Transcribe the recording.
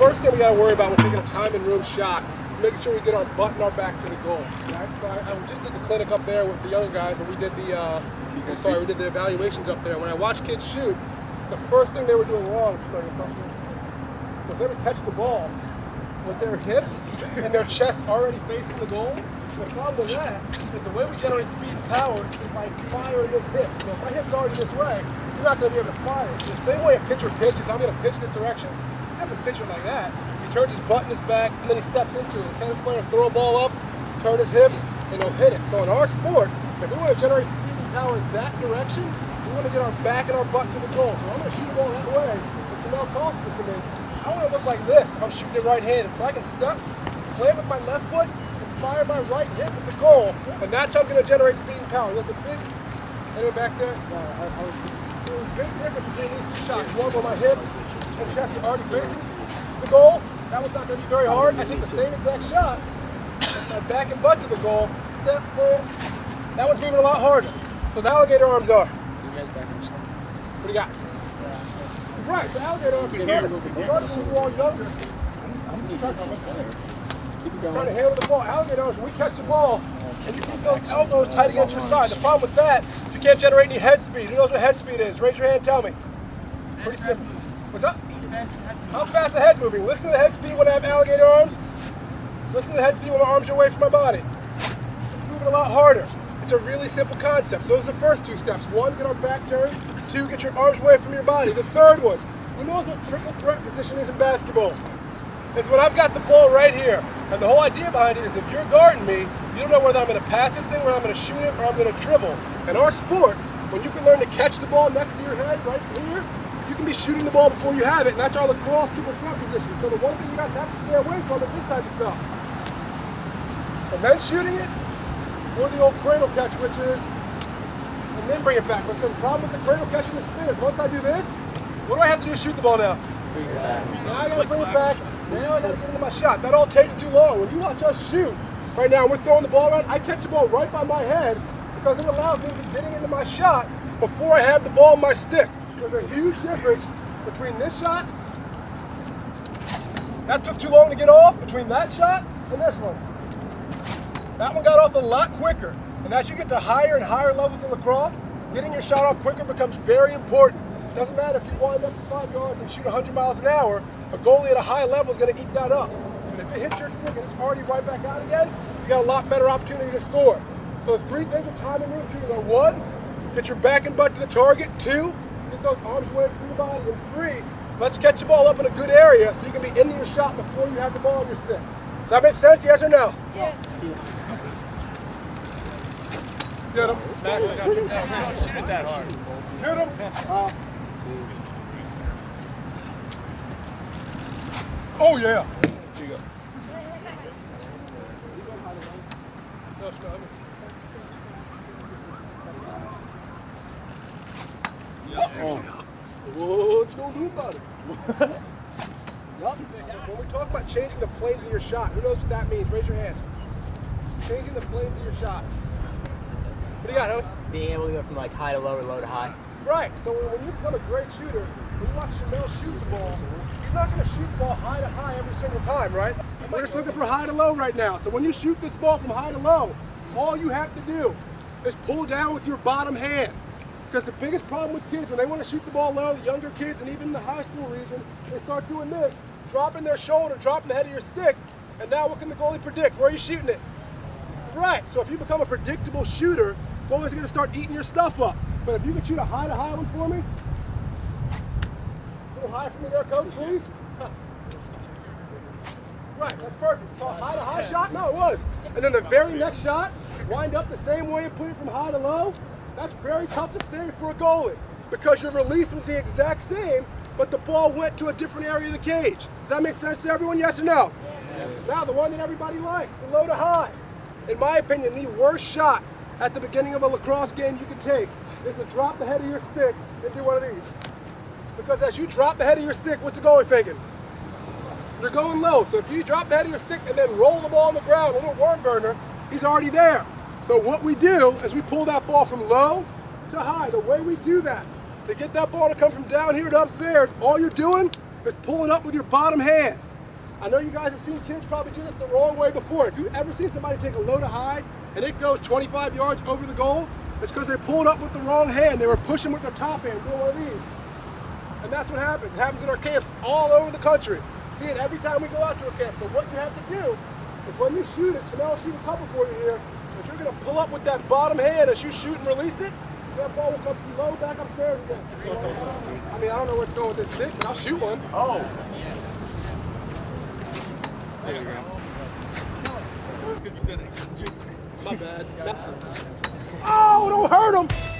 first thing we got to worry about when taking a time and room shot is making sure we get our butt and our back to the goal. Right? So I just did the clinic up there with the younger guys, and we did the evaluations up there. When I watched kids shoot, the first thing they were doing wrong was they would catch the ball with their hips and their chest already facing the goal. The problem with that is the way we generate speed and power is by firing this hip. So if my hip's already this way, you're not going to be able to fire it. The same way a pitcher pitches, I'm going to pitch this direction. He doesn't pitch it like that. He turns his butt and his back, and then he steps into it. A tennis player will throw a ball up, turn his hips, and he'll hit it. So in our sport, if we want to generate speed and power in that direction, we want to get our back and our butt to the goal. So I'm going to shoot the ball that way, but Chanel tosses it to me. I want to look like this if I'm shooting it right-handed. So I can step, play it with my left foot, and fire my right hip at the goal, and that's how I'm going to generate speed and power. There's a big, anyone back there? There's a big difference between these two shots. One where my hip and chest are already facing the goal. That was not going to be very hard. I take the same exact shot, my back and butt to the goal, step, pull. That one's moving a lot harder. So the alligator arms are. You guys back from school? What do you got? Right, so alligator arms regardless when we were all younger. Trying to handle the ball. Alligator arms, when we catch the ball, and you keep those elbows tight against your side. The problem with that is you can't generate any head speed. Who knows what head speed is? Raise your hand and tell me. Pretty simple. What's up? How fast the head's moving. Listen to the head speed when I have alligator arms. Listen to the head speed when my arms are away from my body. It's moving a lot harder. It's a really simple concept. So those are the first two steps. One, get our back turned. Two, get your arms away from your body. The third one, who knows what triple threat position is in basketball? It's when I've got the ball right here. And the whole idea behind it is if you're guarding me, you don't know whether I'm going to pass it thing, whether I'm going to shoot it, or I'm going to dribble. In our sport, when you can learn to catch the ball next to your head, right here, you can be shooting the ball before you have it, and that's our lacrosse triple threat position. So the one thing you guys have to stay away from is this type of stuff. And then shooting it, or the old cradle catch, which is, and then bring it back. Because the problem with the cradle catch and the spin is once I do this, what do I have to do to shoot the ball now? Bring it back. Now I gotta bring it back. Now I gotta get into my shot. That all takes too long. When you watch us shoot, right now, we're throwing the ball around, I catch the ball right by my head because it allows me to be getting into my shot before I have the ball in my stick. There's a huge difference between this shot, that took too long to get off, between that shot and this one. That one got off a lot quicker. And as you get to higher and higher levels of lacrosse, getting your shot off quicker becomes very important. It doesn't matter if you wind up to 5 yards and shoot 100 miles an hour, a goalie at a high level is going to eat that up. And if it hits your stick and it's already right back out again, you got a lot better opportunity to score. So the three things with time and room shooting are: one, get your back and butt to the target; two, get those arms away from your body; and three, let's catch the ball up in a good area so you can be into your shot before you have the ball on your stick. Does that make sense? Yes or no? Yes. Get him. Max, I got you. Don't shoot it that hard. Get him. Oh, yeah. Here you go. What's going to do about it? Yup. When we talk about changing the planes of your shot, who knows what that means? Raise your hand. Changing the planes of your shot. What do you got, Helen? Being able to go from like high to low or low to high. Right. So when you become a great shooter, when you watch Chanel shoot the ball, he's not going to shoot the ball high to high every single time, right? We're just looking for high to low right now. So when you shoot this ball from high to low, all you have to do is pull down with your bottom hand. Because the biggest problem with kids, when they want to shoot the ball low, the younger kids and even in the high school region, they start doing this, dropping their shoulder, dropping the head of your stick, and now what can the goalie predict? Where are you shooting it? Right. So if you become a predictable shooter, goalies are going to start eating your stuff up. But if you can shoot a high to high one for me, a little high for me there, coach, please. Right, that's perfect. It's a high to high shot? No, it was. And then the very next shot, wind up the same way and put it from high to low. That's very tough to save for a goalie because your release was the exact same, but the ball went to a different area of the cage. Does that make sense to everyone? Yes or no? Yes. Now, the one that everybody likes, the low to high. In my opinion, the worst shot at the beginning of a lacrosse game you can take is to drop the head of your stick and do one of these. Because as you drop the head of your stick, what's the goalie thinking? You're going low. So if you drop the head of your stick and then roll the ball on the ground, a little worm burner, he's already there. So what we do is we pull that ball from low to high. The way we do that, to get that ball to come from down here to upstairs, all you're doing is pulling up with your bottom hand. I know you guys have seen kids probably do this the wrong way before. If you ever see somebody take a low to high and it goes 25 yards over the goal, it's because they pulled up with the wrong hand. They were pushing with their top hand, doing one of these. And that's what happens. It happens in our camps all over the country. See it every time we go out to a camp. So what you have to do is when you shoot it, Chanel will shoot a couple for you here, is you're going to pull up with that bottom hand as you shoot and release it. That ball will come through low, back upstairs again. I mean, I don't know where to go with this stick, but I'll shoot one. Oh. My bad. Oh, don't hurt him!